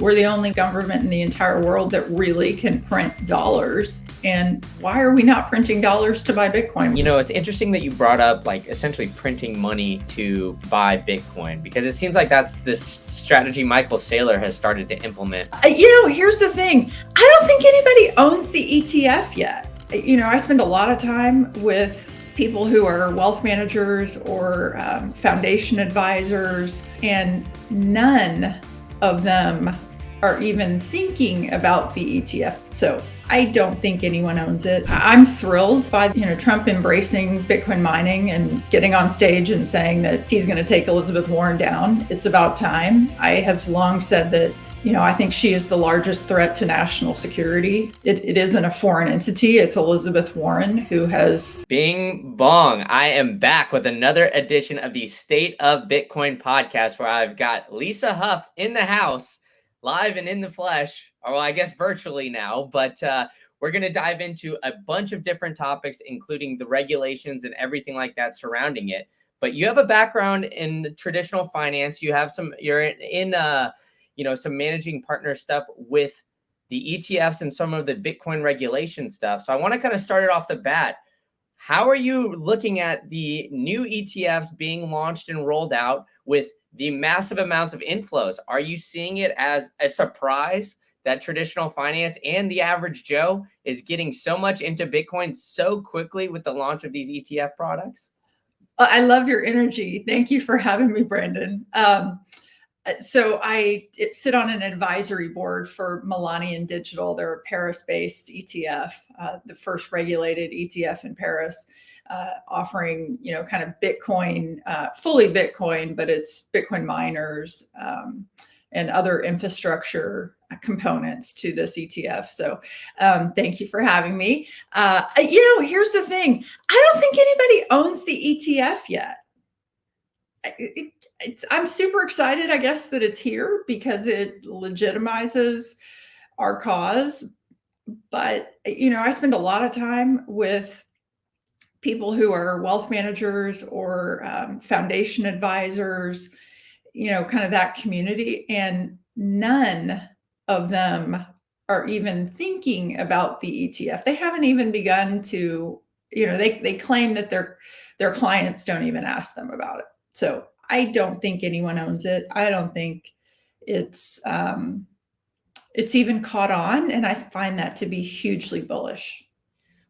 We're the only government in the entire world that really can print dollars. And why are we not printing dollars to buy Bitcoin? You know, it's interesting that you brought up like essentially printing money to buy Bitcoin, because it seems like that's this strategy Michael Saylor has started to implement. Here's the thing. I don't think anybody owns the ETF yet. I spend a lot of time with people who are wealth managers or foundation advisors, and none of them are even thinking about the ETF. So I don't think anyone owns it. I'm thrilled by Trump embracing Bitcoin mining and getting on stage and saying that he's going to take Elizabeth Warren down. It's about time. I have long said that I think she is the largest threat to national security. It isn't a foreign entity. It's Elizabeth Warren who has... Bing bong. I am back with another edition of the State of Bitcoin podcast, where I've got Lisa Hough in the house, live and in the flesh, or well, I guess virtually now, but we're going to dive into a bunch of different topics, including the regulations and everything like that surrounding it. But you have a background in traditional finance. You're in some managing partner stuff with the ETFs and some of the Bitcoin regulation stuff. So I want to kind of start it off the bat. How are you looking at the new ETFs being launched and rolled out with the massive amounts of inflows? Are you seeing it as a surprise that traditional finance and the average Joe is getting so much into Bitcoin so quickly with the launch of these ETF products? I love your energy. Thank you for having me, Brandon. So I sit on an advisory board for Millennium Digital. They're a Paris-based ETF, the first regulated ETF in Paris, offering, kind of Bitcoin, fully Bitcoin, but it's Bitcoin miners and other infrastructure components to this ETF. So thank you for having me. Here's the thing. I don't think anybody owns the ETF yet. I'm super excited, I guess, that it's here because it legitimizes our cause. But, I spend a lot of time with people who are wealth managers or foundation advisors, kind of that community. And none of them are even thinking about the ETF. They haven't even begun to, they claim that their clients don't even ask them about it. So I don't think anyone owns it. I don't think it's even caught on, and I find that to be hugely bullish.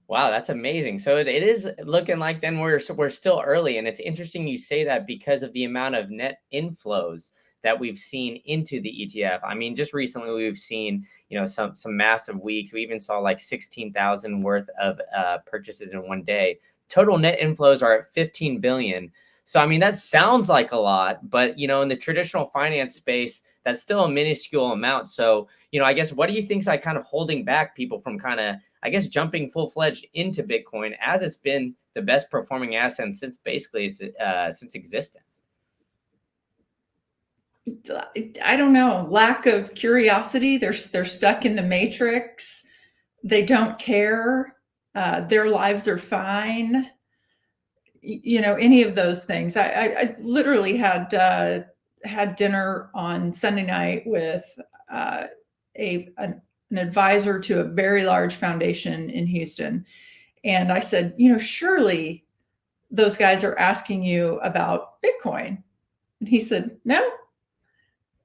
Wow, that's amazing. So it is looking like then we're still early, and it's interesting you say that because of the amount of net inflows that we've seen into the ETF. I mean, just recently we've seen some massive weeks. We even saw like 16,000 worth of purchases in one day. Total net inflows are at 15 billion. So, I mean, that sounds like a lot, but, in the traditional finance space, that's still a minuscule amount. So, I guess, what do you think is like kind of holding back people from kind of, I guess, jumping full-fledged into Bitcoin, as it's been the best performing asset since basically its since existence? I don't know. Lack of curiosity. They're stuck in the matrix. They don't care. Their lives are fine. Any of those things. I literally had dinner on Sunday night with an advisor to a very large foundation in Houston. And I said, surely those guys are asking you about Bitcoin. And he said, no.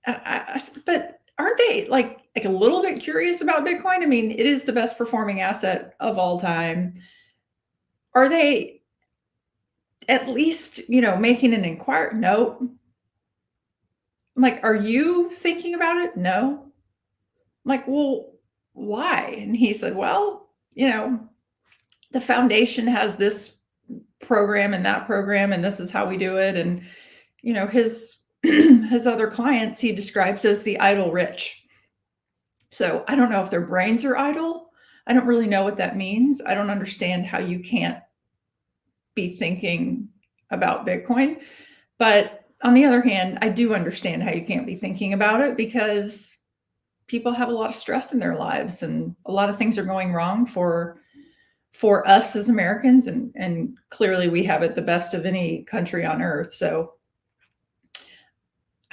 And I said, but aren't they like a little bit curious about Bitcoin? I mean, it is the best performing asset of all time. Are they at least, making an inquiry? No. I'm like, are you thinking about it? No. I'm like, well, why? And he said, well, the foundation has this program and that program, and this is how we do it. And, his other clients, he describes as the idle rich. So I don't know if their brains are idle. I don't really know what that means. I don't understand how you can't be thinking about Bitcoin. But on the other hand, I do understand how you can't be thinking about it, because people have a lot of stress in their lives and a lot of things are going wrong for us as Americans. And clearly we have it the best of any country on earth. So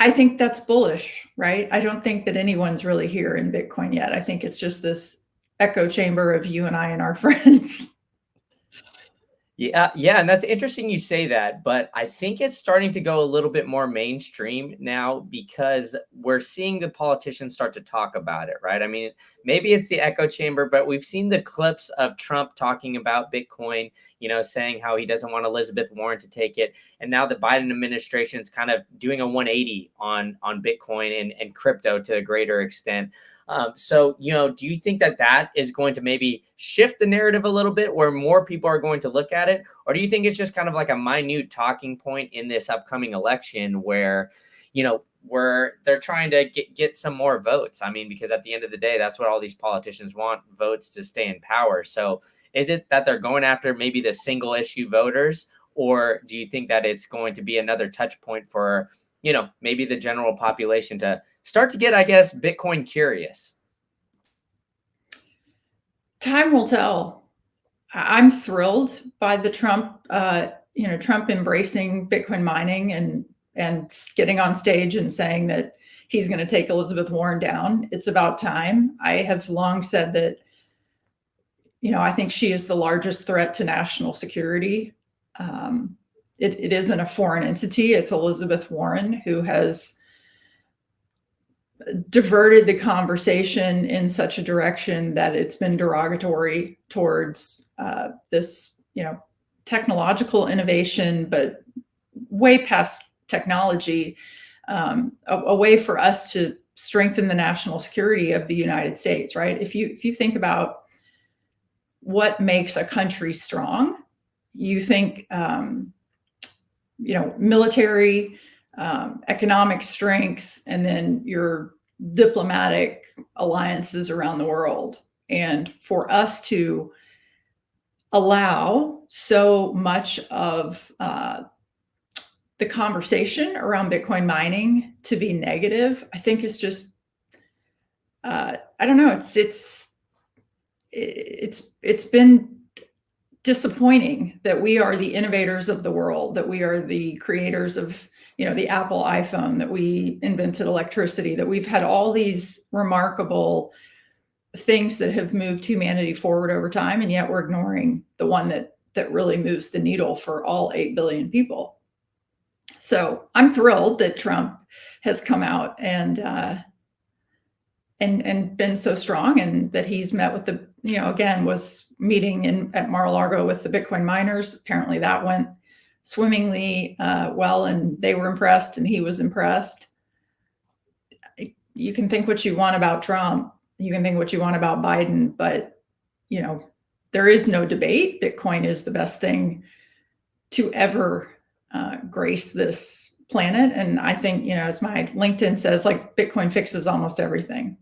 I think that's bullish, right? I don't think that anyone's really here in Bitcoin yet. I think it's just this echo chamber of you and I and our friends. Yeah, yeah, and that's interesting you say that, but I think it's starting to go a little bit more mainstream now because we're seeing the politicians start to talk about it, right? I mean, maybe it's the echo chamber, but we've seen the clips of Trump talking about Bitcoin, saying how he doesn't want Elizabeth Warren to take it. And now the Biden administration is kind of doing a 180 on Bitcoin and crypto to a greater extent. So, do you think that that is going to maybe shift the narrative a little bit where more people are going to look at it? Or do you think it's just kind of like a minute talking point in this upcoming election where, where they're trying to get some more votes? I mean, because at the end of the day, that's what all these politicians want, votes to stay in power. So is it that they're going after maybe the single issue voters? Or do you think that it's going to be another touch point for, maybe the general population to start to get, I guess, Bitcoin curious? Time will tell. I'm thrilled by the Trump, Trump embracing Bitcoin mining and getting on stage and saying that he's going to take Elizabeth Warren down. It's about time. I have long said that, I think she is the largest threat to national security. It isn't a foreign entity. It's Elizabeth Warren who has diverted the conversation in such a direction that it's been derogatory towards this, technological innovation, but way past technology, a way for us to strengthen the national security of the United States, right? If you think about what makes a country strong, you think, military, economic strength, and then your diplomatic alliances around the world. And for us to allow so much of the conversation around Bitcoin mining to be negative, I think is just, I don't know. It's been disappointing that we are the innovators of the world, that we are the creators of, the Apple iPhone, that we invented electricity, that we've had all these remarkable things that have moved humanity forward over time, and yet we're ignoring the one that really moves the needle for all 8 billion people. So I'm thrilled that Trump has come out and been so strong, and that he's met with the, again, was meeting at Mar-a-Lago with the Bitcoin miners. Apparently that went swimmingly well, and they were impressed and he was impressed. You can think what you want about Trump, you can think what you want about Biden, but there is no debate. Bitcoin is the best thing to ever grace this planet. And I think, as my LinkedIn says, like, Bitcoin fixes almost everything.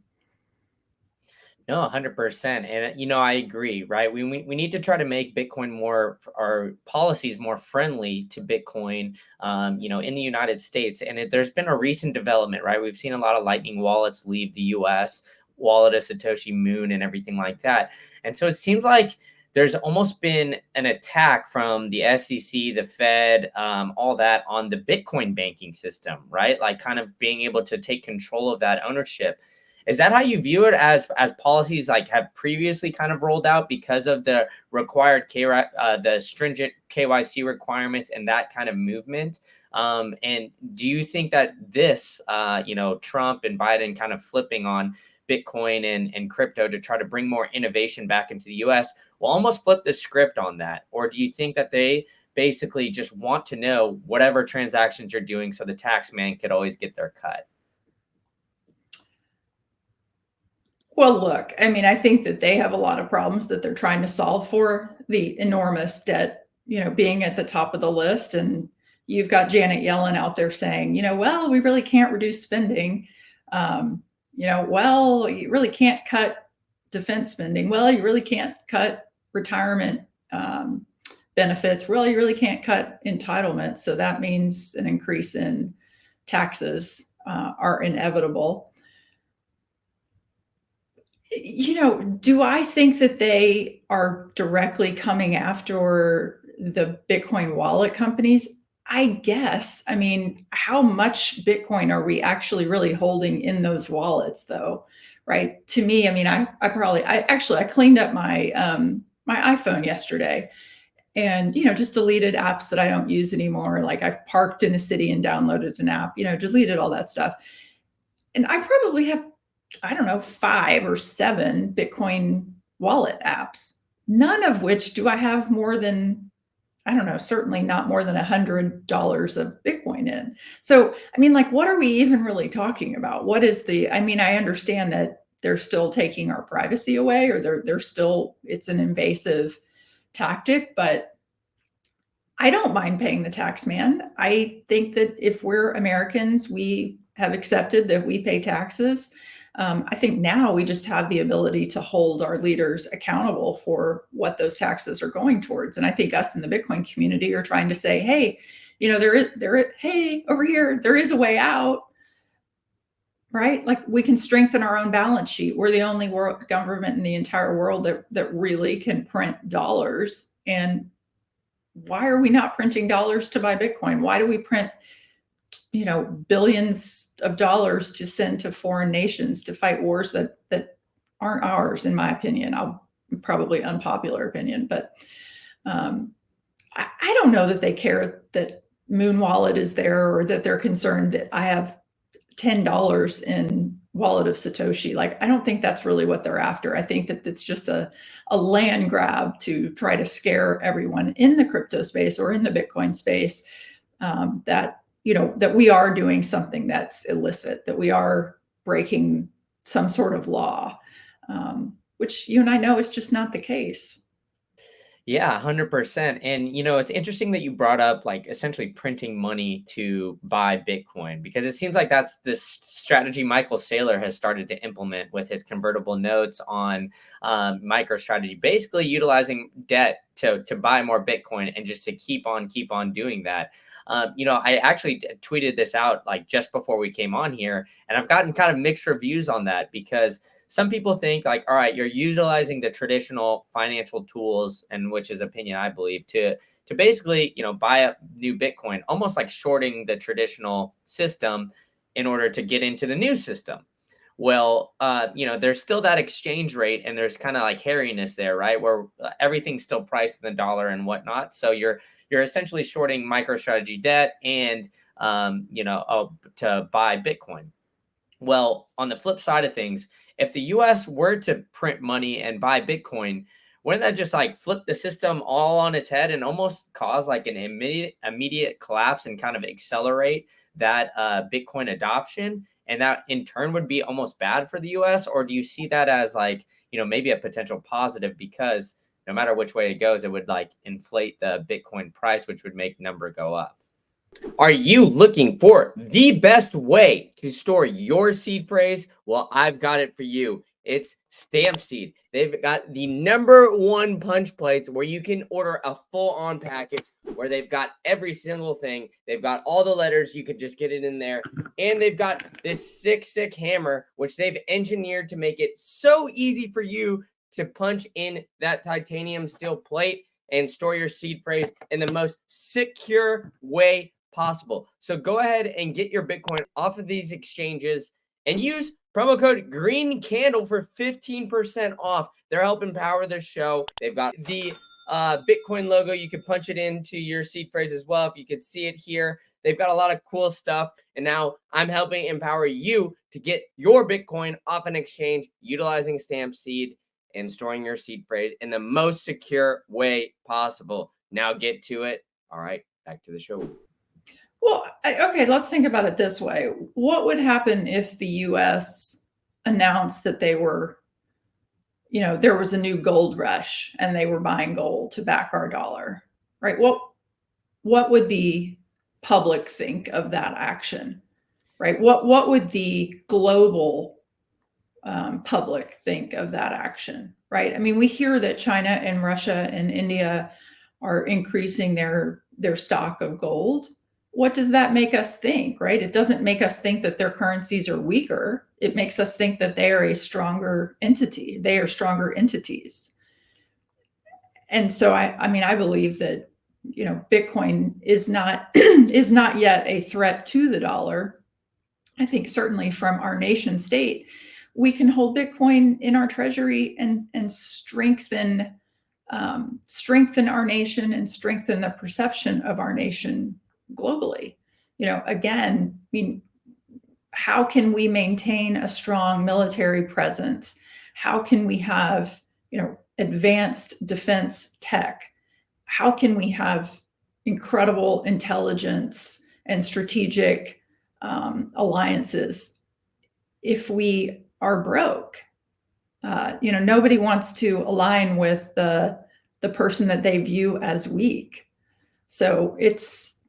No, 100%. And, I agree, right? We need to try to make Bitcoin more, our policies more friendly to Bitcoin, in the United States. And there's been a recent development, right? We've seen a lot of Lightning wallets leave the US, wallet of Satoshi Moon and everything like that. And so it seems like there's almost been an attack from the SEC, the Fed, all that on the Bitcoin banking system, right? Like kind of being able to take control of that ownership. Is that how you view it, as policies like have previously kind of rolled out because of the required the stringent KYC requirements and that kind of movement? And do you think that this, Trump and Biden kind of flipping on Bitcoin and crypto to try to bring more innovation back into the US will almost flip the script on that? Or do you think that they basically just want to know whatever transactions you're doing so the tax man could always get their cut? Well, look, I mean, I think that they have a lot of problems that they're trying to solve for, the enormous debt, being at the top of the list. And you've got Janet Yellen out there saying, well, we really can't reduce spending. Well, you really can't cut defense spending. Well, you really can't cut retirement benefits. Well, you really can't cut entitlements. So that means an increase in taxes are inevitable. Do I think that they are directly coming after the Bitcoin wallet companies? I guess, I mean, how much Bitcoin are we actually really holding in those wallets though? Right. To me, I mean, I cleaned up my iPhone yesterday and, just deleted apps that I don't use anymore. Like I've parked in a city and downloaded an app, deleted all that stuff. And I probably have, I don't know, 5 or 7 Bitcoin wallet apps, none of which do I have more than, I don't know, certainly not more than $100 of Bitcoin in. So, I mean, like, what are we even really talking about? What is I mean, I understand that they're still taking our privacy away, or they're still, it's an invasive tactic, but I don't mind paying the tax man. I think that if we're Americans, we have accepted that we pay taxes. I think now we just have the ability to hold our leaders accountable for what those taxes are going towards. And I think us in the Bitcoin community are trying to say, hey, hey, over here, there is a way out, right? Like we can strengthen our own balance sheet. We're the only government in the entire world that really can print dollars. And why are we not printing dollars to buy Bitcoin? Why do we print, billions of dollars to send to foreign nations to fight wars that aren't ours, in my opinion? Probably unpopular opinion, but I don't know that they care that Moon Wallet is there, or that they're concerned that I have $10 in wallet of Satoshi. Like, I don't think that's really what they're after. I think that it's just a land grab to try to scare everyone in the crypto space or in the Bitcoin space, that we are doing something that's illicit, that we are breaking some sort of law, which you and I know is just not the case. Yeah, 100%. And it's interesting that you brought up like essentially printing money to buy Bitcoin, because it seems like that's this strategy Michael Saylor has started to implement with his convertible notes on MicroStrategy, basically utilizing debt to buy more Bitcoin and just to keep on doing that. I actually tweeted this out like just before we came on here, and I've gotten kind of mixed reviews on that, because some people think like, all right, you're utilizing the traditional financial tools, and which is opinion, I believe, to basically, buy up new Bitcoin, almost like shorting the traditional system in order to get into the new system. Well, there's still that exchange rate, and there's kind of like hairiness there, right? Where everything's still priced in the dollar and whatnot. So you're essentially shorting MicroStrategy debt and, to buy Bitcoin. Well, on the flip side of things, if the US were to print money and buy Bitcoin, wouldn't that just like flip the system all on its head and almost cause like an immediate collapse and kind of accelerate that Bitcoin adoption? And that in turn would be almost bad for the US? Or do you see that as like, maybe a potential positive, because no matter which way it goes, it would like inflate the Bitcoin price, which would make number go up? Are you looking for the best way to store your seed phrase? Well, I've got it for you. It's Stampseed. They've got the #1 punch place where you can order a full-on package where they've got every single thing. They've got all the letters. You could just get it in there. And they've got this sick hammer, which they've engineered to make it so easy for you to punch in that titanium steel plate and store your seed phrase in the most secure way possible. So go ahead and get your Bitcoin off of these exchanges and use promo code Green Candle for 15% off. They're helping power the show. They've got the Bitcoin logo. You can punch it into your seed phrase as well, if you could see it here. They've got a lot of cool stuff. And now I'm helping empower you to get your Bitcoin off an exchange utilizing Stampseed and storing your seed phrase in the most secure way possible. Now get to it. All right, back to the show. Well, okay, let's think about it this way. What would happen if the US announced that they were, there was a new gold rush and they were buying gold to back our dollar, right? What would the public think of that action, right? What would the global public think of that action, right? I mean, we hear that China and Russia and India are increasing their stock of gold. What does that make us think, right? It doesn't make us think that their currencies are weaker. It makes us think that they are a stronger entity. They are stronger entities. And so I mean, I believe that, Bitcoin is not is not yet a threat to the dollar. I think certainly from our nation state, we can hold Bitcoin in our treasury and strengthen our nation and strengthen the perception of our nation globally. Again, I mean, how can we maintain a strong military presence? How can we have, advanced defense tech? How can we have incredible intelligence and strategic alliances if we are broke? Nobody wants to align with the person that they view as weak. So it's,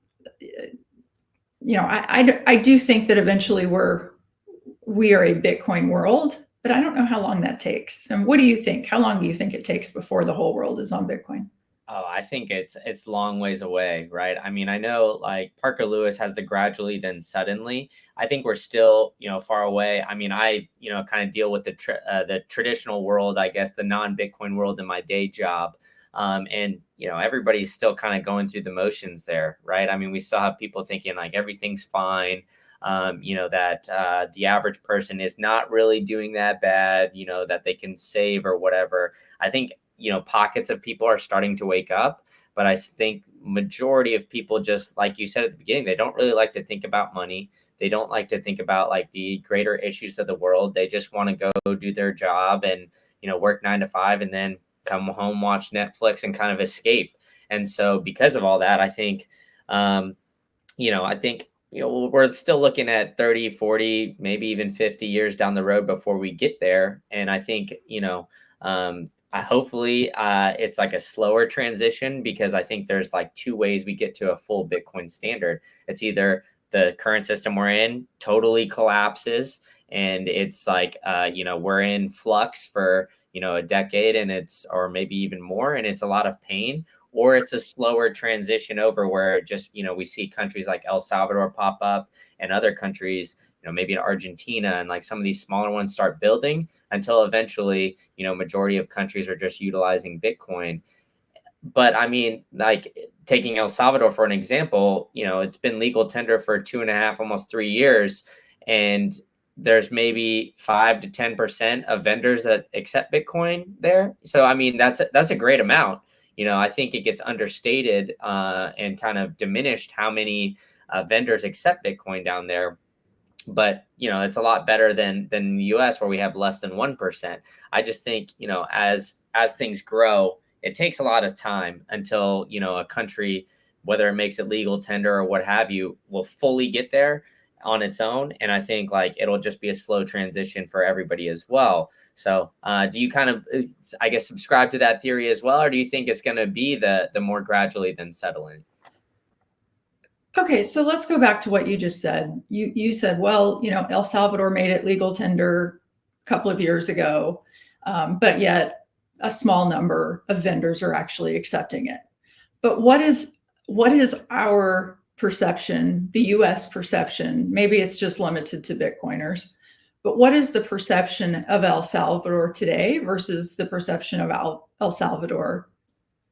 I do think that eventually we are a Bitcoin world, but I don't know how long that takes. And what do you think? How long do you think it takes before the whole world is on Bitcoin? Oh, I think it's long ways away, right? I mean, I know like Parker Lewis has the gradually then suddenly. I think we're still, far away. I mean, I, kind of deal with the traditional world, I guess, the non-Bitcoin world in my day job. And everybody's still kind of going through the motions there, right? I mean, we still have people thinking like everything's fine. That the average person is not really doing that bad, that they can save or whatever. I think pockets of people are starting to wake up, but I think majority of people, just like you said at the beginning, they don't really like to think about money. They don't like to think about like the greater issues of the world. They just want to go do their job and, work 9 to 5 and then come home, watch Netflix and kind of escape. And so because of all that, I think, we're still looking at 30, 40, maybe even 50 years down the road before we get there. And I think, hopefully it's like a slower transition, because I think there's like two ways we get to a full Bitcoin standard. It's either the current system we're in totally collapses and it's like, we're in flux for, a decade or maybe even more, and it's a lot of pain, or it's a slower transition over where just, we see countries like El Salvador pop up and other countries, maybe in Argentina and like some of these smaller ones start building until eventually, majority of countries are just utilizing Bitcoin. But I mean, like taking El Salvador for an example, it's been legal tender for 2.5, almost 3 years. And there's maybe 5 to 10% of vendors that accept Bitcoin there. So, I mean, that's a great amount. I think it gets understated and kind of diminished how many vendors accept Bitcoin down there. But, it's a lot better than the US, where we have less than 1%. I just think, as things grow, it takes a lot of time until, a country, whether it makes it legal tender or what have you, will fully get there on its own. And I think like it'll just be a slow transition for everybody as well. So do you kind of, I guess, subscribe to that theory as well? Or do you think it's going to be the more gradually than settling? Okay, so let's go back to what you just said. You said, well, El Salvador made it legal tender a couple of years ago, but yet a small number of vendors are actually accepting it. But what is our perception, the US perception? Maybe it's just limited to Bitcoiners, but what is the perception of El Salvador today versus the perception of El Salvador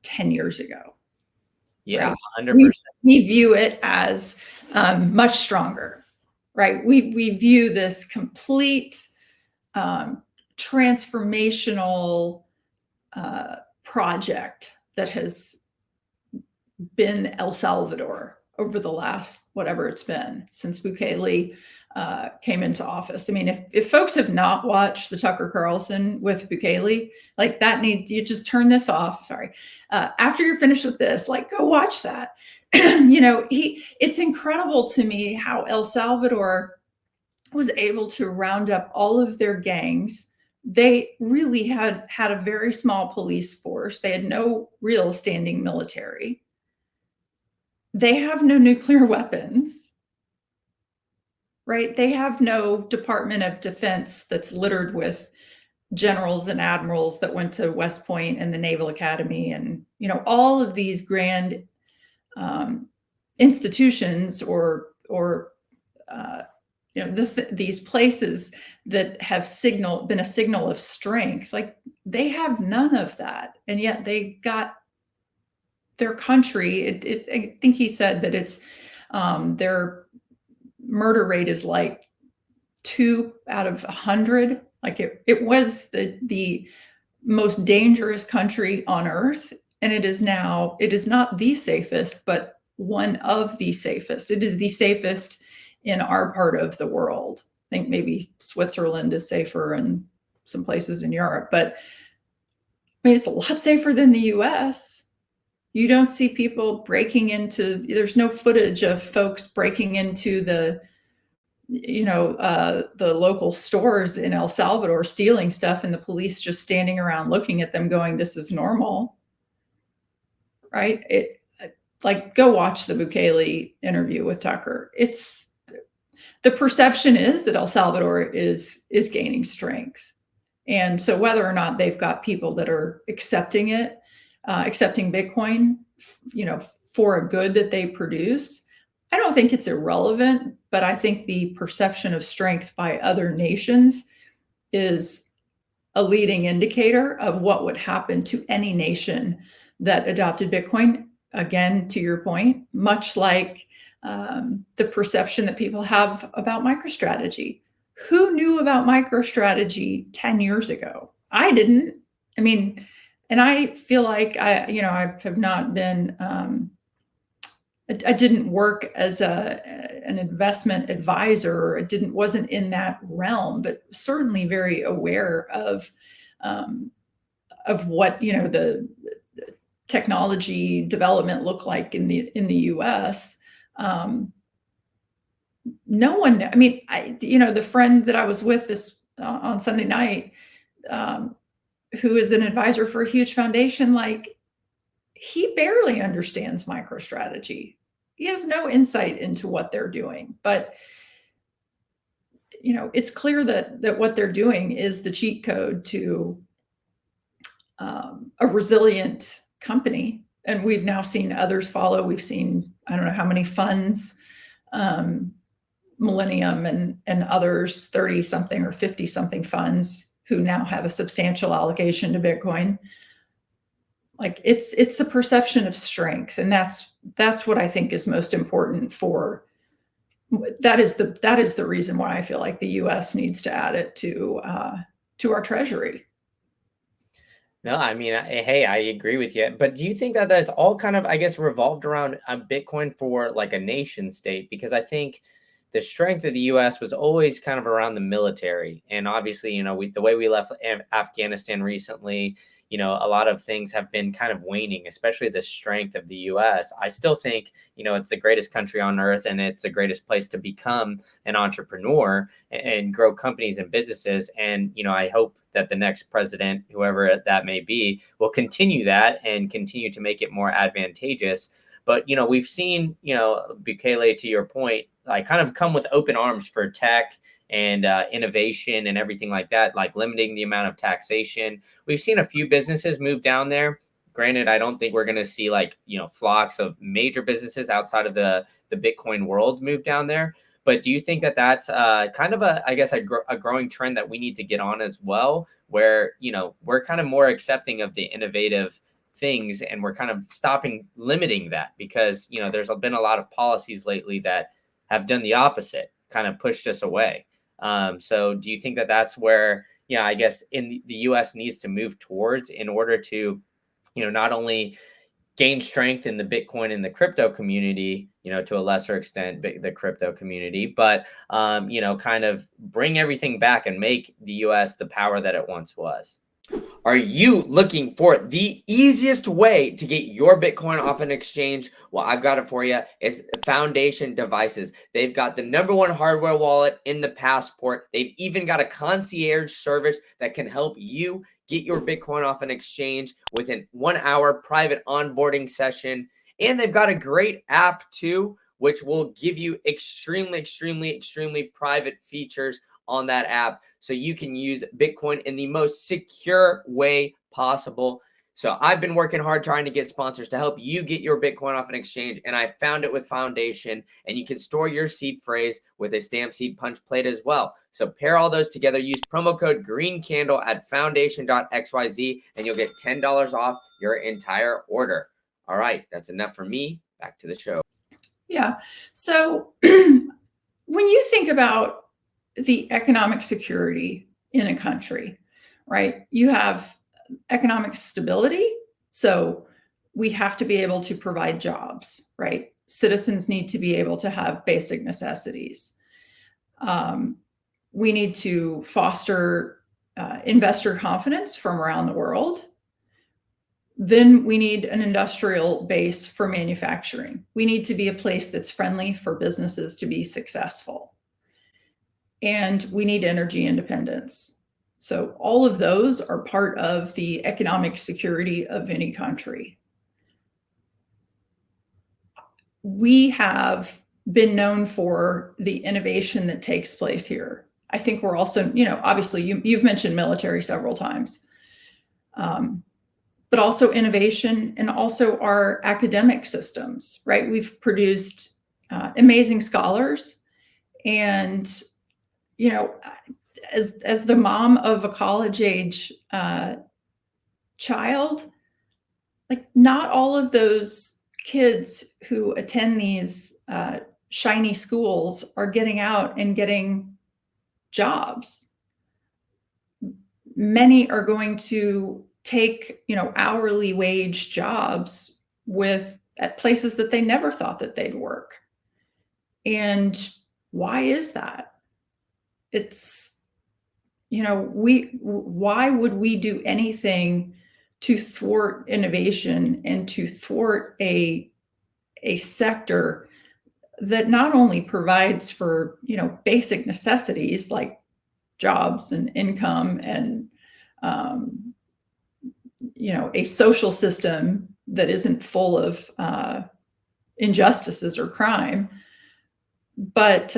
10 years ago? Yeah, right? 100%. We view it as much stronger, right? We view this complete transformational project that has been El Salvador over the last, whatever it's been, since Bukele came into office. I mean, if folks have not watched the Tucker Carlson with Bukele, like that you just turn this off. Sorry. After you're finished with this, like go watch that. It's incredible to me how El Salvador was able to round up all of their gangs. They really had a very small police force. They had no real standing military. They have no nuclear weapons, right? They have no Department of Defense that's littered with generals and admirals that went to West Point and the Naval Academy and, all of these grand institutions or these places that have been a signal of strength. Like they have none of that. And yet they got their country, I think he said that it's their murder rate is like 2 out of 100. Like it was the most dangerous country on earth, and it is not the safest, but one of the safest. It is the safest in our part of the world. I think maybe Switzerland is safer and some places in Europe, but I mean, it's a lot safer than the US. You don't see people breaking into, there's no footage of folks breaking into the local stores in El Salvador stealing stuff, and the police just standing around looking at them going, this is normal, right? Like, go watch the Bukele interview with Tucker. It's the perception is that El Salvador is gaining strength. And so whether or not they've got people that are accepting it, accepting Bitcoin, for a good that they produce, I don't think it's irrelevant, but I think the perception of strength by other nations is a leading indicator of what would happen to any nation that adopted Bitcoin. Again, to your point, much like the perception that people have about MicroStrategy. Who knew about MicroStrategy 10 years ago? I didn't. I mean, and I feel like I have not been, I didn't work as an investment advisor. Wasn't in that realm, but certainly very aware of what the technology development looked like in the U.S. No one. I mean, the friend that I was with this on Sunday night, who is an advisor for a huge foundation, like, he barely understands MicroStrategy. He has no insight into what they're doing, but it's clear that what they're doing is the cheat code to a resilient company. And we've now seen others follow. We've seen, I don't know how many funds, Millennium and others, 30 something or 50 something funds who now have a substantial allocation to Bitcoin. Like, it's a perception of strength, and that's what I think is most important for. That is the reason why I feel like the U.S. needs to add it to our treasury. No, I mean, hey, I agree with you. But do you think that that's all kind of, I guess, revolved around Bitcoin for like a nation state? Because I think the strength of the U.S. was always kind of around the military. And obviously, the way we left Afghanistan recently, a lot of things have been kind of waning, especially the strength of the U.S. I still think, it's the greatest country on earth, and it's the greatest place to become an entrepreneur and grow companies and businesses. And, I hope that the next president, whoever that may be, will continue that and continue to make it more advantageous. But, we've seen, Bukele, to your point, like, kind of come with open arms for tech and innovation and everything like that, like limiting the amount of taxation. We've seen a few businesses move down there. Granted, I don't think we're going to see flocks of major businesses outside of the Bitcoin world move down there. But do you think that that's kind of a growing trend that we need to get on as well, where, we're kind of more accepting of the innovative things, and we're kind of limiting that, because, there's been a lot of policies lately that have done the opposite, kind of pushed us away. So do you think that that's where, I guess the U.S. needs to move towards in order to, not only gain strength in the Bitcoin and the crypto community, to a lesser extent, the crypto community, but, kind of bring everything back and make the U.S. the power that it once was? Are you looking for the easiest way to get your Bitcoin off an exchange? Well, I've got it for you. It's Foundation Devices. They've got the #1 hardware wallet in the passport. They've even got a concierge service that can help you get your Bitcoin off an exchange within 1 hour private onboarding session. And they've got a great app too, which will give you extremely, extremely, extremely private features on that app, so you can use Bitcoin in the most secure way possible. So I've been working hard trying to get sponsors to help you get your Bitcoin off an exchange, and I found it with Foundation. And you can store your seed phrase with a stamp seed punch plate as well. So pair all those together. Use promo code GreenCandle at foundation.xyz, and you'll get $10 off your entire order. All right, that's enough for me. Back to the show. Yeah. So when you think about the economic security in a country, right, you have economic stability. So we have to be able to provide jobs, right? Citizens need to be able to have basic necessities. We need to foster investor confidence from around the world. Then we need an industrial base for manufacturing. We need to be a place that's friendly for businesses to be successful. And we need energy independence. So all of those are part of the economic security of any country. We have been known for the innovation that takes place here. I think we're also, obviously you've mentioned military several times. But also innovation and also our academic systems, right? We've produced amazing scholars. And, as the mom of a college age child, like not all of those kids who attend these shiny schools are getting out and getting jobs. Many are going to take, hourly wage jobs at places that they never thought that they'd work. And why is that? It's, why would we do anything to thwart innovation and to thwart a sector that not only provides for, basic necessities like jobs and income and, a social system that isn't full of injustices or crime, but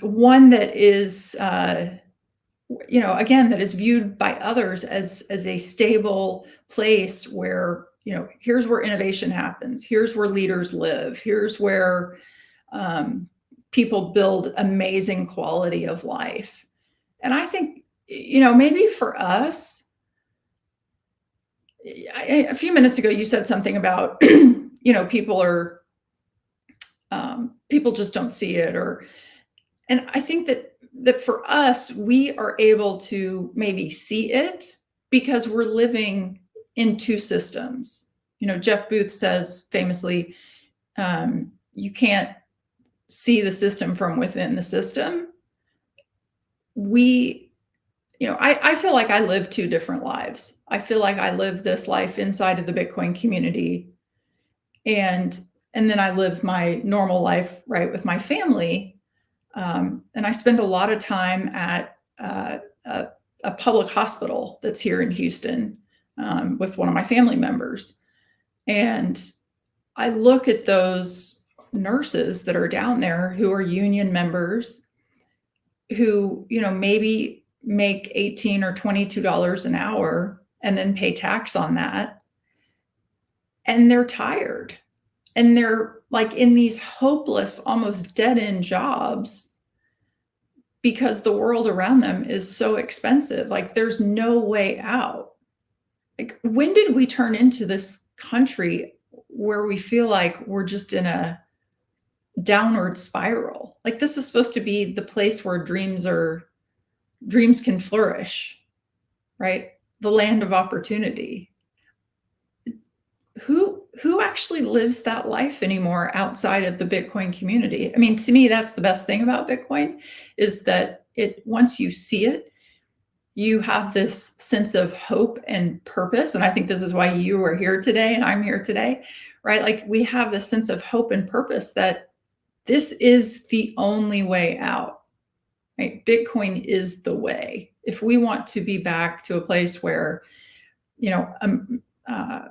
one that is, again, that is viewed by others as a stable place where, here's where innovation happens. Here's where leaders live. Here's where people build amazing quality of life. And I think, maybe for us, a few minutes ago, you said something about, people just don't see it, and I think that for us, we are able to maybe see it because we're living in two systems. Jeff Booth says famously, you can't see the system from within the system. I feel like I live two different lives. I feel like I live this life inside of the Bitcoin community, and then I live my normal life, right, with my family. And I spend a lot of time at a public hospital that's here in Houston with one of my family members. And I look at those nurses that are down there who are union members who, maybe make $18 or $22 an hour and then pay tax on that. And they're tired. And they're like in these hopeless, almost dead-end jobs because the world around them is so expensive. Like there's no way out. Like when did we turn into this country where we feel like we're just in a downward spiral? Like this is supposed to be the place where dreams can flourish, right? The land of opportunity. Who actually lives that life anymore outside of the Bitcoin community? I mean, to me, that's the best thing about Bitcoin is that once you see it, you have this sense of hope and purpose. And I think this is why you are here today and I'm here today, right? Like we have this sense of hope and purpose that this is the only way out, right? Bitcoin is the way. If we want to be back to a place where,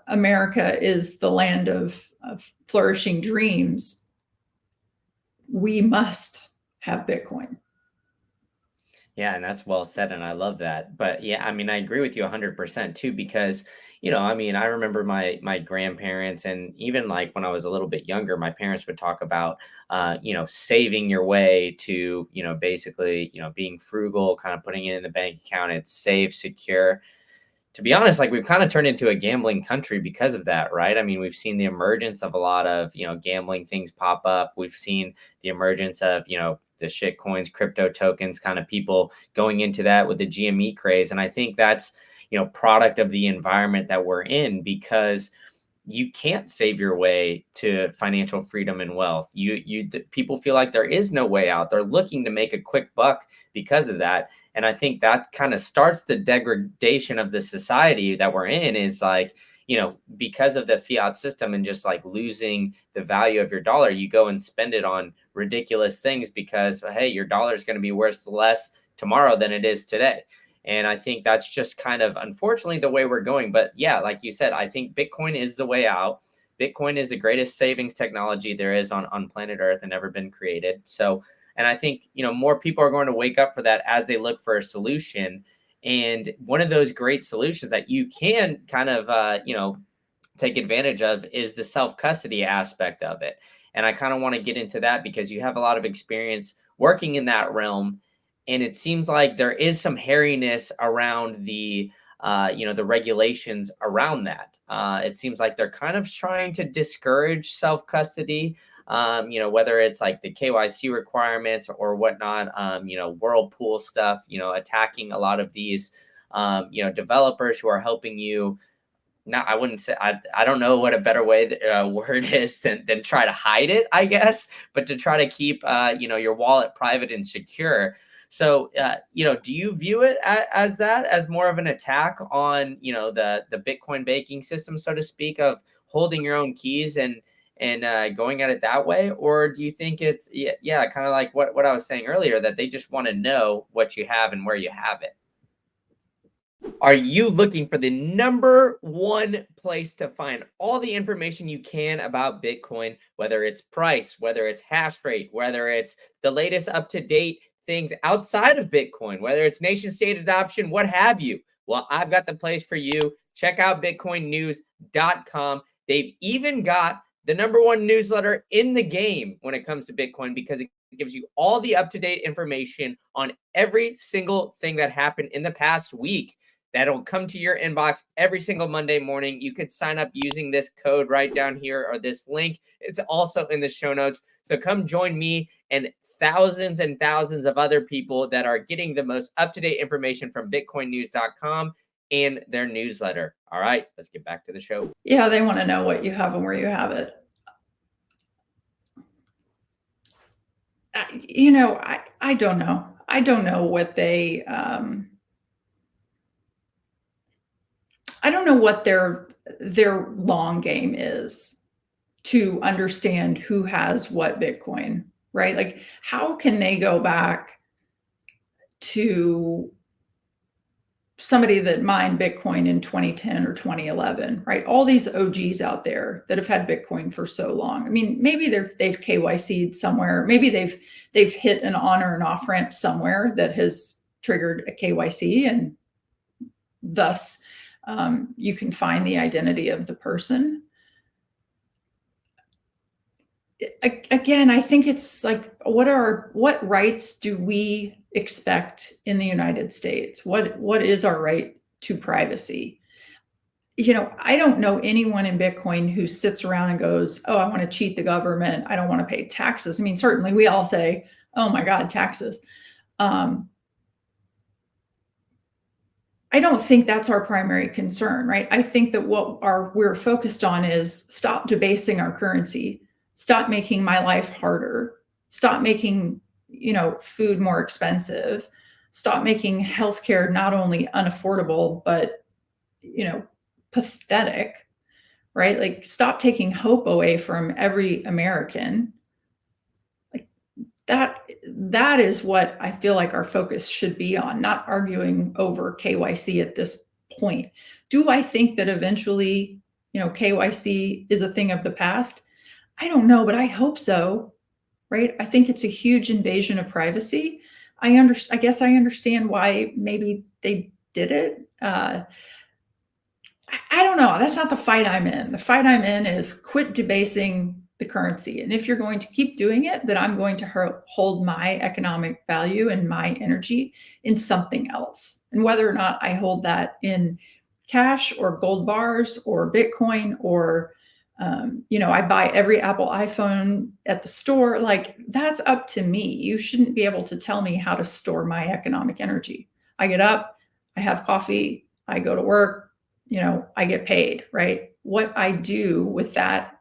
America is the land of flourishing dreams, we must have Bitcoin. Yeah, and that's well said, and I love that. But yeah, I mean, I agree with you 100% too, because I mean, I remember my grandparents, and even like when I was a little bit younger, my parents would talk about, saving your way to, basically, being frugal, kind of putting it in the bank account. It's safe, secure. to be honest, like we've kind of turned into a gambling country because of that, right? I mean, we've seen the emergence of a lot of, gambling things pop up. We've seen the emergence of, the shit coins, crypto tokens, kind of people going into that with the GME craze. And I think that's, product of the environment that we're in, because you can't save your way to financial freedom and wealth. People feel like there is no way out. They're looking to make a quick buck because of that. And I think that kind of starts the degradation of the society that we're in, is like, because of the fiat system and just like losing the value of your dollar, you go and spend it on ridiculous things because, hey, your dollar is going to be worth less tomorrow than it is today. And I think that's just kind of, unfortunately, the way we're going. But yeah, like you said, I think Bitcoin is the way out. Bitcoin is the greatest savings technology there is on planet Earth and ever been created. So, and I think, more people are going to wake up for that as they look for a solution. And one of those great solutions that you can kind of, take advantage of is the self-custody aspect of it. And I kind of want to get into that because you have a lot of experience working in that realm. And it seems like there is some hairiness around the the regulations around that. It seems like they're kind of trying to discourage self-custody, whether it's like the KYC requirements or whatnot, whirlpool stuff, attacking a lot of these developers who are helping you. Not, I wouldn't say, I don't know what a better way word is than try to hide it, I guess, but to try to keep your wallet private and secure. So, do you view it as that, as more of an attack on, the Bitcoin banking system, so to speak, of holding your own keys and going at it that way? Or do you think it's, kind of like what I was saying earlier, that they just want to know what you have and where you have it? Are you looking for the number one place to find all the information you can about Bitcoin, whether it's price, whether it's hash rate, whether it's the latest up-to-date things outside of Bitcoin, whether it's nation state adoption, what have you? Well, I've got the place for you. Check out bitcoinnews.com. They've even got the number one newsletter in the game when it comes to Bitcoin, because it gives you all the up-to-date information on every single thing that happened in the past week. That'll come to your inbox every single Monday morning. You can sign up using this code right down here, or this link. It's also in the show notes. So come join me and thousands of other people that are getting the most up-to-date information from bitcoinnews.com and their newsletter. All right, let's get back to the show. Yeah, they want to know what you have and where you have it. I don't know. I don't know what they, I don't know what their long game is to understand who has what Bitcoin, right? Like, how can they go back to somebody that mined Bitcoin in 2010 or 2011, right? All these OGs out there that have had Bitcoin for so long. I mean, maybe they've KYC'd somewhere. Maybe they've hit an on or an off ramp somewhere that has triggered a KYC, and thus you can find the identity of the person. Again, I think it's like, what rights do we expect in the United States? What is our right to privacy? I don't know anyone in Bitcoin who sits around and goes, "Oh, I want to cheat the government. I don't want to pay taxes." I mean, certainly we all say, "Oh my God, taxes." I don't think that's our primary concern, right? I think that what we're focused on is stop debasing our currency, stop making my life harder, stop making, food more expensive, stop making healthcare not only unaffordable, but, pathetic, right? Like, stop taking hope away from every American. Like, that is what I feel like our focus should be on, not arguing over KYC at this point. Do I think that eventually, KYC is a thing of the past? I don't know, but I hope so, right? I think it's a huge invasion of privacy. I guess I understand why maybe they did it. I don't know. That's not the fight I'm in. The fight I'm in is quit debasing the currency. And if you're going to keep doing it, then I'm going to hold my economic value and my energy in something else. And whether or not I hold that in cash or gold bars or Bitcoin or I buy every Apple iPhone at the store. Like, that's up to me. You shouldn't be able to tell me how to store my economic energy. I get up, I have coffee, I go to work, I get paid, right? What I do with that,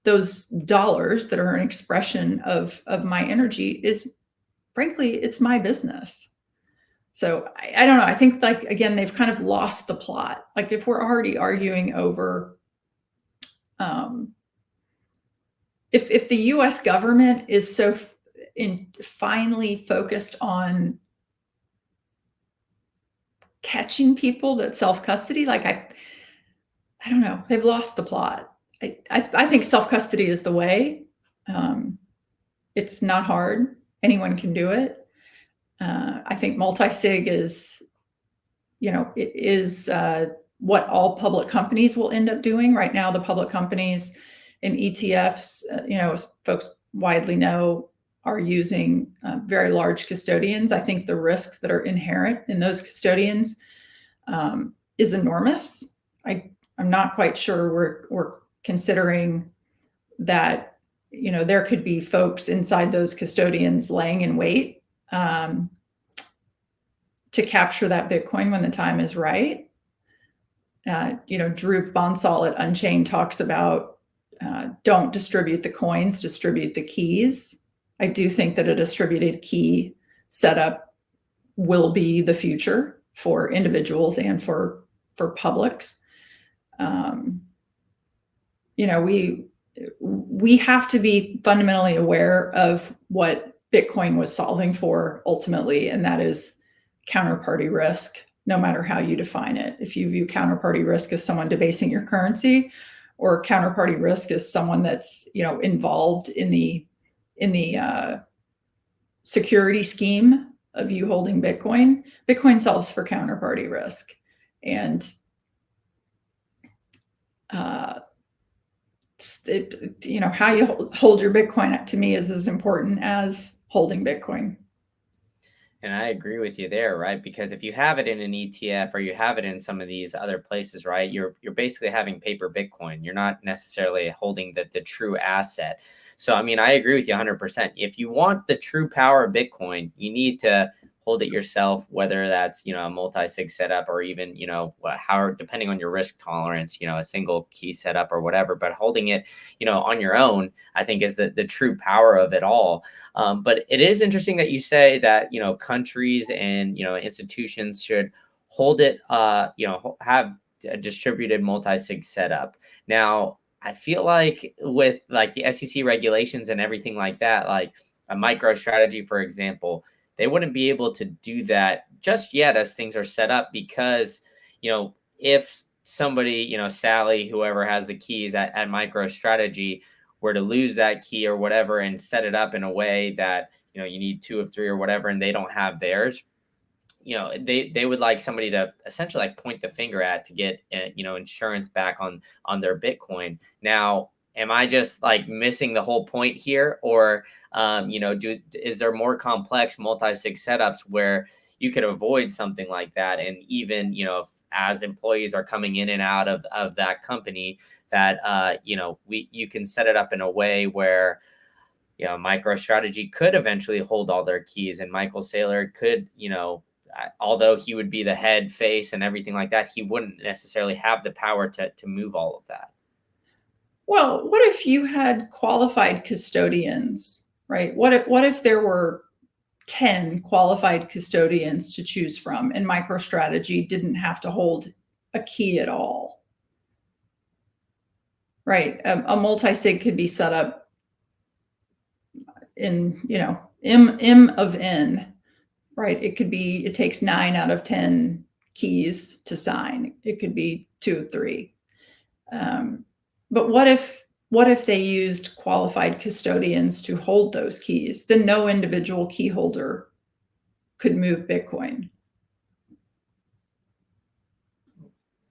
those dollars that are an expression of my energy is, frankly, it's my business. So I don't know. I think, like, again, they've kind of lost the plot. Like, if we're already arguing over, if the U.S. government is so finely focused on catching people that self-custody, like, I don't know, they've lost the plot. I think self-custody is the way. It's not hard. Anyone can do it. I think multi-sig is, it is what all public companies will end up doing. Right now, the public companies and ETFs, as folks widely know, are using very large custodians. I think the risks that are inherent in those custodians is enormous. I'm not quite sure we're considering that, there could be folks inside those custodians laying in wait to capture that Bitcoin when the time is right. Dhruv Bansal at Unchained talks about don't distribute the coins, distribute the keys. I do think that a distributed key setup will be the future for individuals and for publics. We have to be fundamentally aware of what Bitcoin was solving for ultimately, and that is counterparty risk, no matter how you define it. If you view counterparty risk as someone debasing your currency, or counterparty risk as someone that's involved in the security scheme of you holding Bitcoin, Bitcoin solves for counterparty risk. And how you hold your Bitcoin, to me, is as important as holding Bitcoin. And I agree with you there, right? Because if you have it in an ETF or you have it in some of these other places, right, you're basically having paper Bitcoin. You're not necessarily holding the true asset. So, I mean, I agree with you 100%. If you want the true power of Bitcoin, you need to hold it yourself, whether that's, a multi-sig setup or even, how, depending on your risk tolerance, a single key setup or whatever, but holding it, on your own, I think is the true power of it all. But it is interesting that you say that, countries and, institutions should hold it, have a distributed multi-sig setup. Now, I feel like with like the SEC regulations and everything like that, like a MicroStrategy, for example, they wouldn't be able to do that just yet as things are set up because, if somebody, Sally, whoever has the keys at MicroStrategy, were to lose that key or whatever and set it up in a way that, you need 2 of 3 or whatever, and they don't have theirs, they would like somebody to essentially like point the finger at to get, insurance back on their Bitcoin. Now, am I just like missing the whole point here? Or, is there more complex multi-sig setups where you could avoid something like that? And even, as employees are coming in and out of that company, that, you can set it up in a way where, MicroStrategy could eventually hold all their keys, and Michael Saylor could, although he would be the head face and everything like that, he wouldn't necessarily have the power to move all of that. Well, what if you had qualified custodians, right? What if there were 10 qualified custodians to choose from, and MicroStrategy didn't have to hold a key at all? Right. A multi-sig could be set up in, M of N, right? It takes 9 out of 10 keys to sign. It could be 2 of 3. But what if they used qualified custodians to hold those keys? Then no individual key holder could move Bitcoin.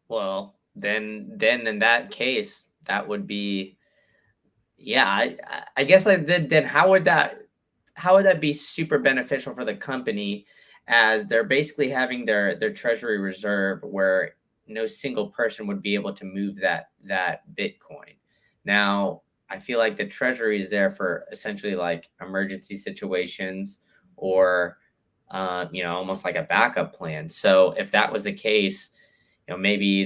Well, then in that case, that would be, yeah, I guess like then how would that be super beneficial for the company as they're basically having their treasury reserve where no single person would be able to move that Bitcoin. Now, I feel like the treasury is there for essentially like emergency situations or almost like a backup plan. So if that was the case, maybe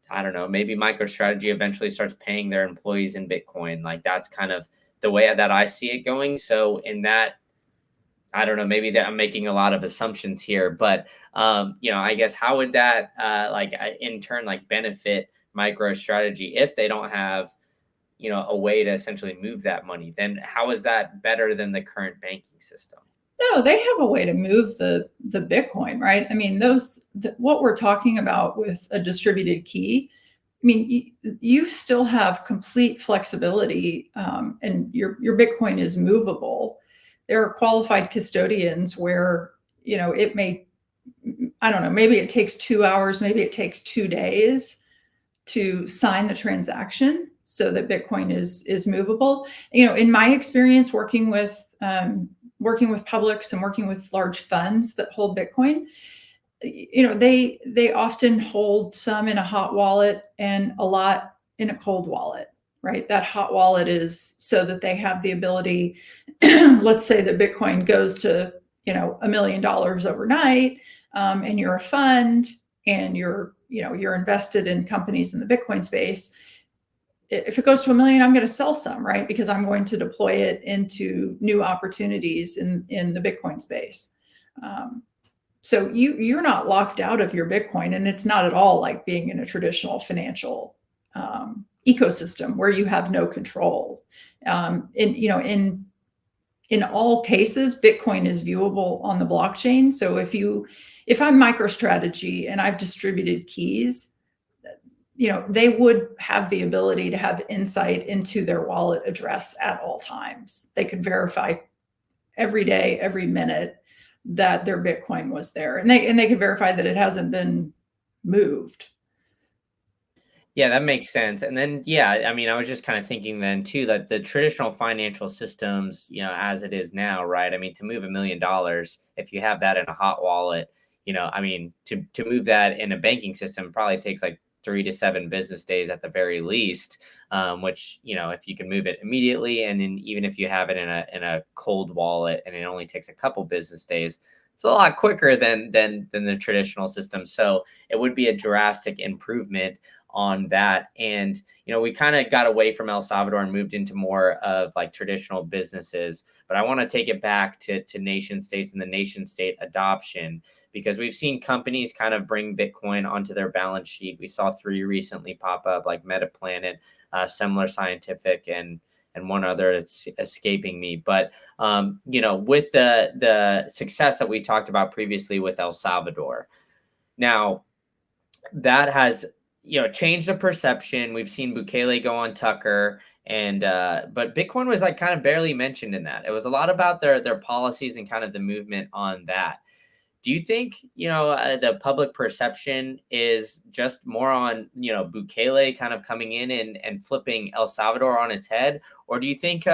I don't know, maybe MicroStrategy eventually starts paying their employees in Bitcoin. Like that's kind of the way that I see it going. So in that, I don't know, maybe that I'm making a lot of assumptions here, but I guess how would that in turn like benefit MicroStrategy if they don't have, a way to essentially move that money? Then how is that better than the current banking system? No, they have a way to move the Bitcoin, right? I mean, what we're talking about with a distributed key. I mean, you still have complete flexibility, and your Bitcoin is movable. There are qualified custodians where it may, I don't know, maybe it takes 2 hours, maybe it takes 2 days to sign the transaction so that Bitcoin is movable. In my experience working with publics and working with large funds that hold Bitcoin, they often hold some in a hot wallet and a lot in a cold wallet, right? That hot wallet is so that they have the ability, let's say that Bitcoin goes to $1 million overnight, and you're a fund and you're invested in companies in the Bitcoin space. If it goes to $1 million, I'm going to sell some, right? Because I'm going to deploy it into new opportunities in the Bitcoin space. So you're not locked out of your Bitcoin, and it's not at all like being in a traditional financial ecosystem where you have no control. In all cases, Bitcoin is viewable on the blockchain. So if I'm MicroStrategy and I've distributed keys, they would have the ability to have insight into their wallet address at all times. They could verify every day, every minute that their Bitcoin was there, and they could verify that it hasn't been moved. Yeah, that makes sense. And then, yeah, I mean, I was just kind of thinking then too that the traditional financial systems, as it is now, right? I mean, to move $1 million, if you have that in a hot wallet, I mean, to move that in a banking system probably takes like 3 to 7 business days at the very least. Which, if you can move it immediately, and then even if you have it in a cold wallet and it only takes a couple business days, it's a lot quicker than the traditional system. So it would be a drastic improvement on that. And we kind of got away from El Salvador and moved into more of like traditional businesses, but I want to take it back to nation states and the nation state adoption, because we've seen companies kind of bring Bitcoin onto their balance sheet. We saw 3 recently pop up, like MetaPlanet, Semler Scientific, and one other that's escaping me. But with the success that we talked about previously with El Salvador, now that has changed the perception. We've seen Bukele go on Tucker, and but Bitcoin was like kind of barely mentioned in that. It was a lot about their policies and kind of the movement on that. Do you think the public perception is just more on Bukele kind of coming in and flipping El Salvador on its head, or do you think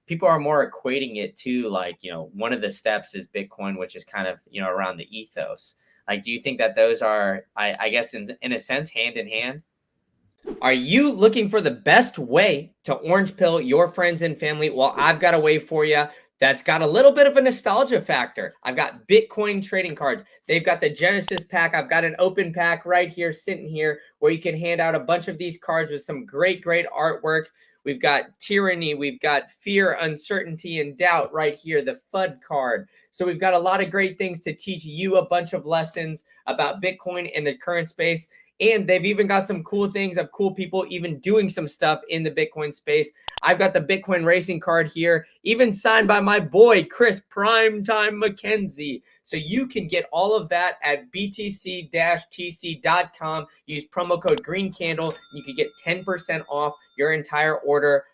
people are more equating it to like one of the steps is Bitcoin, which is kind of around the ethos? Like, do you think that those are, I guess, in a sense, hand in hand? Are you looking for the best way to orange pill your friends and family? Well, I've got a way for you that's got a little bit of a nostalgia factor. I've got Bitcoin trading cards. They've got the Genesis pack. I've got an open pack right here, sitting here, where you can hand out a bunch of these cards with some great, great artwork. We've got tyranny. We've got fear, uncertainty, and doubt right here, the FUD card. So we've got a lot of great things to teach you a bunch of lessons about Bitcoin in the current space. And they've even got some cool things of cool people even doing some stuff in the Bitcoin space. I've got the Bitcoin racing card here, even signed by my boy, Chris Primetime McKenzie. So you can get all of that at btc-tc.com. Use promo code GreenCandle. You can get 10% off your entire order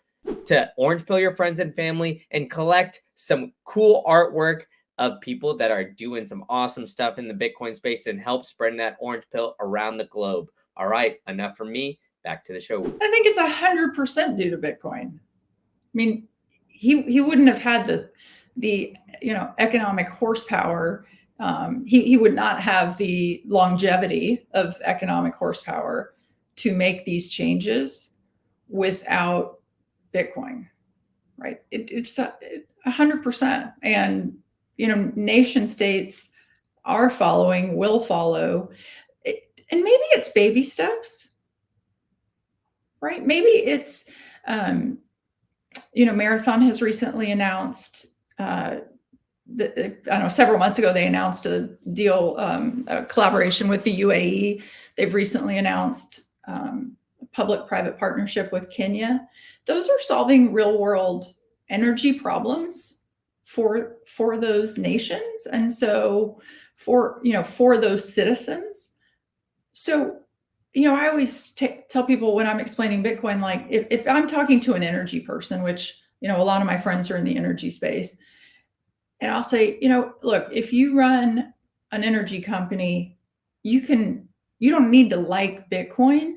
to orange pill your friends and family and collect some cool artwork of people that are doing some awesome stuff in the Bitcoin space and help spreading that orange pill around the globe. All right, enough from me. Back to the show. I think it's 100% due to Bitcoin. I mean, he wouldn't have had the economic horsepower He would not have the longevity of economic horsepower to make these changes without Bitcoin, right? It's 100%. And, nation states are following, will follow. And maybe it's baby steps, right? Maybe it's, Marathon has recently announced, I don't know, several months ago, they announced a deal, a collaboration with the UAE. They've recently announced a public-private partnership with Kenya. Those are solving real-world energy problems for those nations, and so for those citizens. So, I always tell people when I'm explaining Bitcoin, like if I'm talking to an energy person, which a lot of my friends are in the energy space, and I'll say, look, if you run an energy company, you don't need to like Bitcoin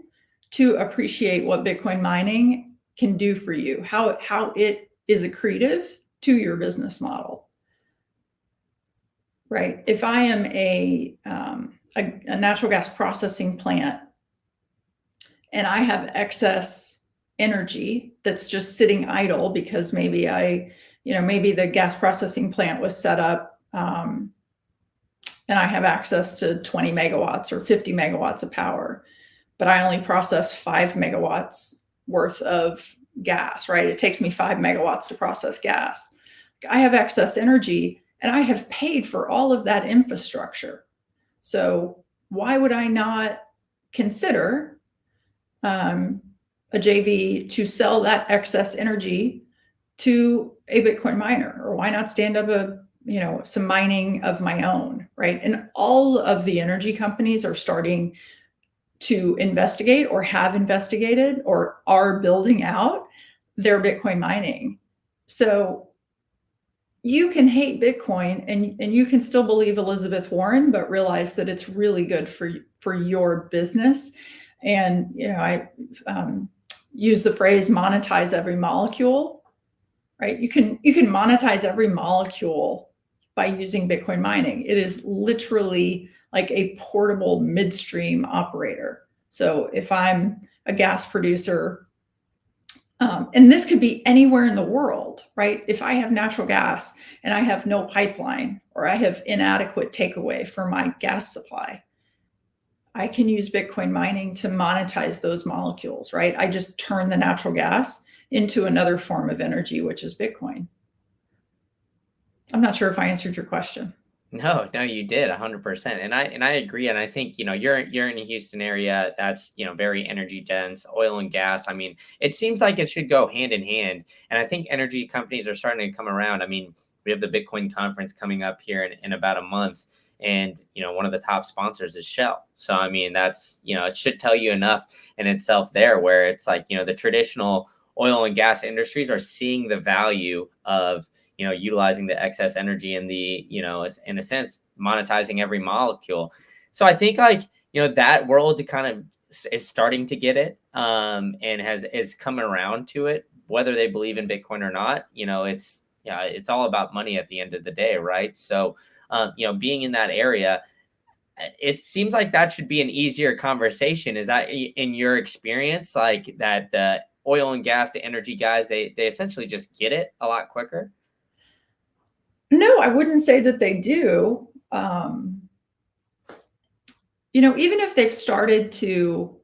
to appreciate what Bitcoin mining can do for you, how it is accretive to your business model, right? If I am a natural gas processing plant and I have excess energy that's just sitting idle because maybe maybe the gas processing plant was set up and I have access to 20 megawatts or 50 megawatts of power, but I only process 5 megawatts worth of gas, right? It takes me 5 megawatts to process gas. I have excess energy and I have paid for all of that infrastructure. So why would I not consider a JV to sell that excess energy to a Bitcoin miner? Or why not stand up some mining of my own, right? And all of the energy companies are starting to investigate or have investigated or are building out their Bitcoin mining. So you can hate Bitcoin and you can still believe Elizabeth Warren, but realize that it's really good for your business. And, I use the phrase monetize every molecule, right? You can monetize every molecule by using Bitcoin mining. It is literally like a portable midstream operator. So if I'm a gas producer, and this could be anywhere in the world, right? If I have natural gas and I have no pipeline or I have inadequate takeaway for my gas supply, I can use Bitcoin mining to monetize those molecules, right? I just turn the natural gas into another form of energy, which is Bitcoin. I'm not sure if I answered your question. No, you did 100%. And I agree. And I think, you're in the Houston area. That's, very energy dense, oil and gas. I mean, it seems like it should go hand in hand. And I think energy companies are starting to come around. I mean, we have the Bitcoin conference coming up here in about a month. And, one of the top sponsors is Shell. So, I mean, that's, it should tell you enough in itself there, where it's like, the traditional oil and gas industries are seeing the value of, utilizing the excess energy and the, in a sense, monetizing every molecule. So I think like, that world kind of is starting to get it and is coming around to it, whether they believe in Bitcoin or not. It's all about money at the end of the day, right? So, being in that area, it seems like that should be an easier conversation. Is that in your experience, like that the oil and gas, the energy guys, they essentially just get it a lot quicker? No, I wouldn't say that they do. Even if they've started to,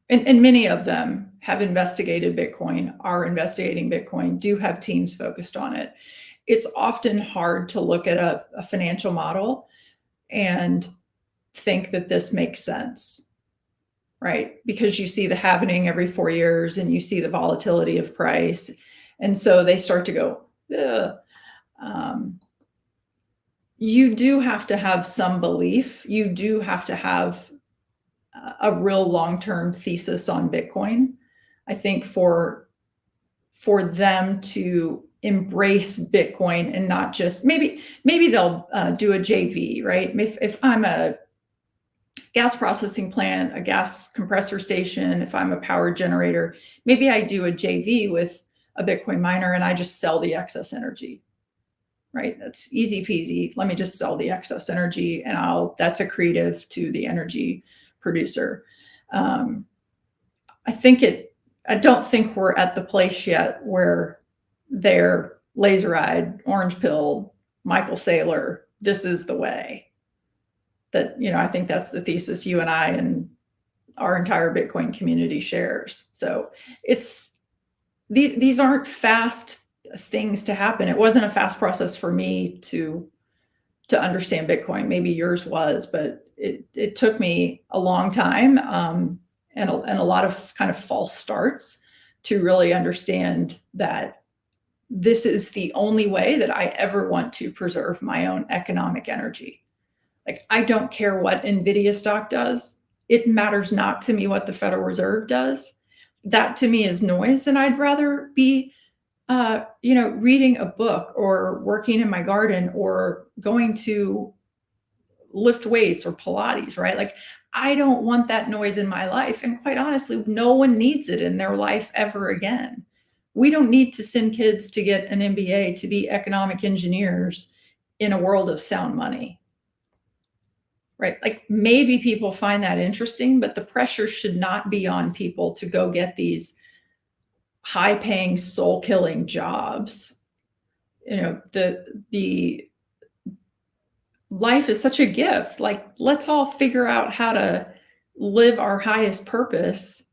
and many of them have investigated Bitcoin, are investigating Bitcoin, do have teams focused on it. It's often hard to look at a financial model and think that this makes sense, right? Because you see the halvening every 4 years and you see the volatility of price. And so they start to go, ugh. You do have to have some belief. You do have to have a real long-term thesis on Bitcoin. I think for them to embrace Bitcoin and not just maybe they'll do a JV, right? If I'm a gas processing plant, a gas compressor station, if I'm a power generator, maybe I do a JV with a Bitcoin miner and I just sell the excess energy, right? That's easy peasy. Let me just sell the excess energy and that's accretive to the energy producer. I don't think we're at the place yet where they're laser-eyed, orange-pilled, Michael Saylor, this is the way. That, I think that's the thesis you and I and our entire Bitcoin community shares. So these aren't fast things to happen. It wasn't a fast process for me to understand Bitcoin. Maybe yours was, but it took me a long time and a lot of kind of false starts to really understand that this is the only way that I ever want to preserve my own economic energy. Like, I don't care what NVIDIA stock does. It matters not to me what the Federal Reserve does. That to me is noise, and I'd rather be reading a book or working in my garden or going to lift weights or Pilates, right? Like, I don't want that noise in my life. And quite honestly, no one needs it in their life ever again. We don't need to send kids to get an MBA to be economic engineers in a world of sound money, right? Like, maybe people find that interesting, but the pressure should not be on people to go get these high-paying, soul-killing jobs. The life is such a gift. Like, let's all figure out how to live our highest purpose,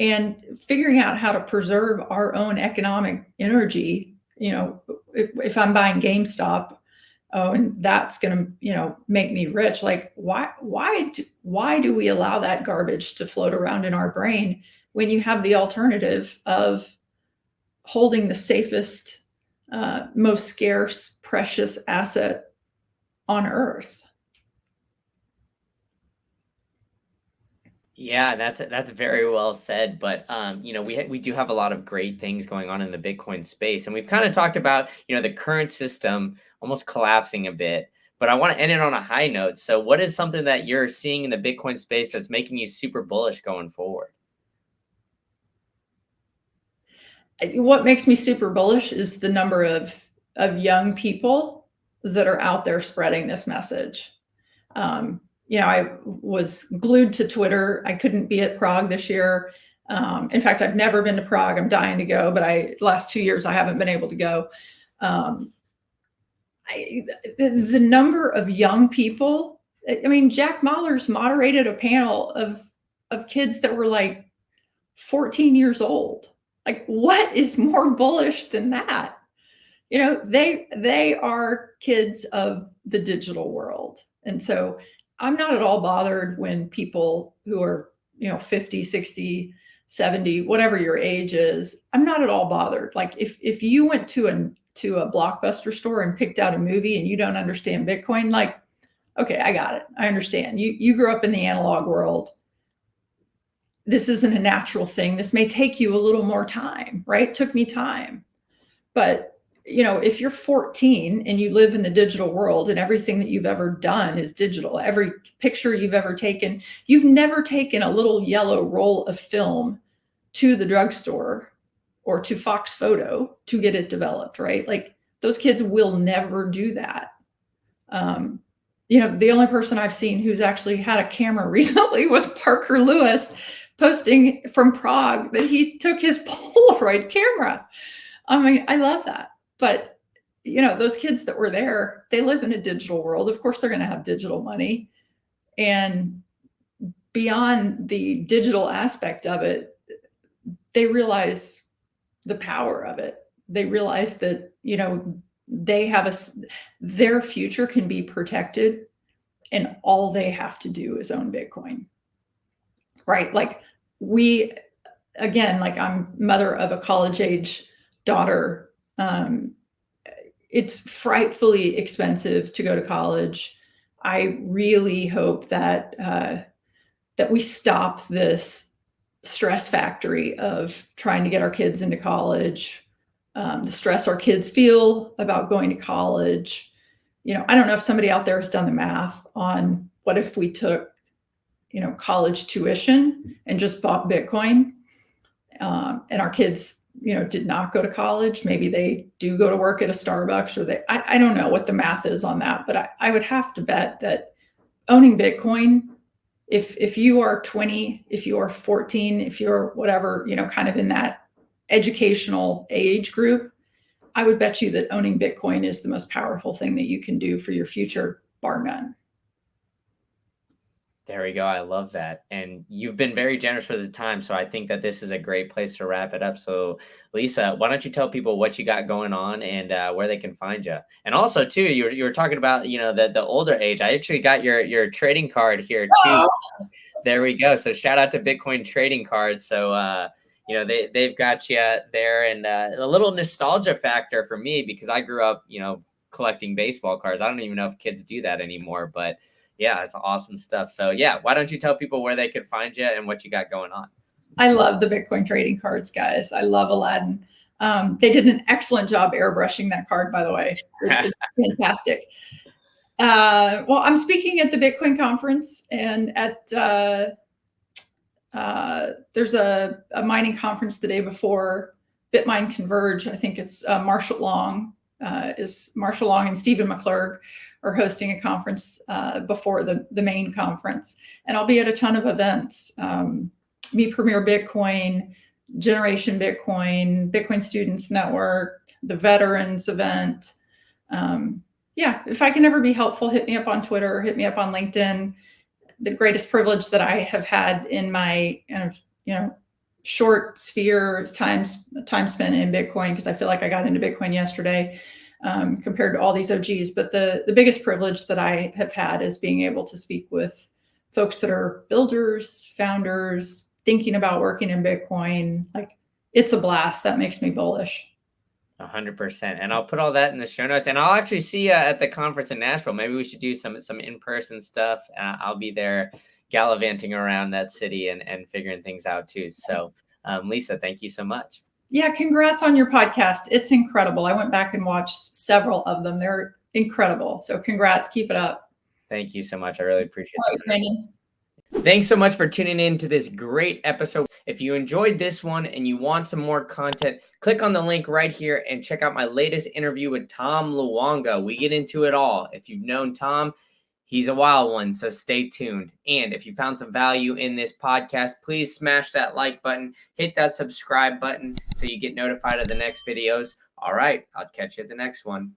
and figuring out how to preserve our own economic energy. If I'm buying GameStop, and that's going to, make me rich. Like, why do we allow that garbage to float around in our brain when you have the alternative of holding the safest, most scarce, precious asset on earth? Yeah, that's very well said. But we do have a lot of great things going on in the Bitcoin space, and we've kind of talked about the current system almost collapsing a bit. But I want to end it on a high note. So, what is something that you're seeing in the Bitcoin space that's making you super bullish going forward? What makes me super bullish is the number of young people that are out there spreading this message. I was glued to Twitter. I couldn't be at Prague this year. In fact, I've never been to Prague. I'm dying to go, but last 2 years I haven't been able to go. The number of young people. I mean, Jack Mahler's moderated a panel of kids that were like 14 years old. Like, what is more bullish than that? They are kids of the digital world. And so I'm not at all bothered when people who are, 50, 60, 70, whatever your age is, I'm not at all bothered. Like, if you went to a Blockbuster store and picked out a movie and you don't understand Bitcoin, like, okay, I got it. I understand. You grew up in the analog world. This isn't a natural thing. This may take you a little more time, right? It took me time. But if you're 14 and you live in the digital world and everything that you've ever done is digital, every picture you've ever taken, you've never taken a little yellow roll of film to the drugstore or to Fox Photo to get it developed, right? Like, those kids will never do that. The only person I've seen who's actually had a camera recently was Parker Lewis, posting from Prague that he took his Polaroid camera. I mean, I love that. But, those kids that were there, they live in a digital world. Of course, they're going to have digital money. And beyond the digital aspect of it, they realize the power of it. They realize that, they have their future can be protected, and all they have to do is own Bitcoin, right? Like, I'm mother of a college age daughter. It's frightfully expensive to go to college. I really hope that we stop this stress factory of trying to get our kids into college, the stress our kids feel about going to college. I don't know if somebody out there has done the math on what if we took, college tuition and just bought Bitcoin, and our kids did not go to college. Maybe they do go to work at a Starbucks, or I don't know what the math is on that, but I would have to bet that owning Bitcoin, if you are 20, if you are 14, if you're whatever, kind of in that educational age group, I would bet you that owning Bitcoin is the most powerful thing that you can do for your future, bar none. There we go. I love that. And you've been very generous with the time. So I think that this is a great place to wrap it up. So, Lisa, why don't you tell people what you got going on and where they can find you? And also, too, you were talking about, the older age. I actually got your trading card here, too. Oh. So there we go. So shout out to Bitcoin Trading Cards. So, they've got you there, and a little nostalgia factor for me because I grew up, collecting baseball cards. I don't even know if kids do that anymore, but yeah, it's awesome stuff. So yeah, why don't you tell people where they could find you and what you got going on? I love the Bitcoin trading cards, guys. I love Aladdin. They did an excellent job airbrushing that card, by the way. It's fantastic. Well, I'm speaking at the Bitcoin conference, and there's a mining conference the day before BitMine Converge. I think it's Marshall Long and Stephen McClurg are hosting a conference before the main conference. And I'll be at a ton of events. Me Premier Bitcoin, Generation Bitcoin, Bitcoin Students Network, the Veterans event. Yeah, if I can ever be helpful, hit me up on Twitter, hit me up on LinkedIn. The greatest privilege that I have had in my short sphere time spent in Bitcoin, because I feel like I got into Bitcoin yesterday compared to all these OGs. But the biggest privilege that I have had is being able to speak with folks that are builders, founders, thinking about working in Bitcoin. Like, it's a blast. That makes me bullish. 100%. And I'll put all that in the show notes, and I'll actually see you at the conference in Nashville. Maybe we should do some in-person stuff. I'll be there gallivanting around that city and figuring things out too. So Lisa, thank you so much. Yeah, congrats on your podcast. It's incredible. I went back and watched several of them. They're incredible. So congrats. Keep it up. Thank you so much. I really appreciate it. All right, Brandon. Thanks so much for tuning in to this great episode. If you enjoyed this one and you want some more content, click on the link right here and check out my latest interview with Tom Luongo. We get into it all. If you've known Tom, he's a wild one, so stay tuned. And if you found some value in this podcast, please smash that like button, hit that subscribe button so you get notified of the next videos. All right, I'll catch you at the next one.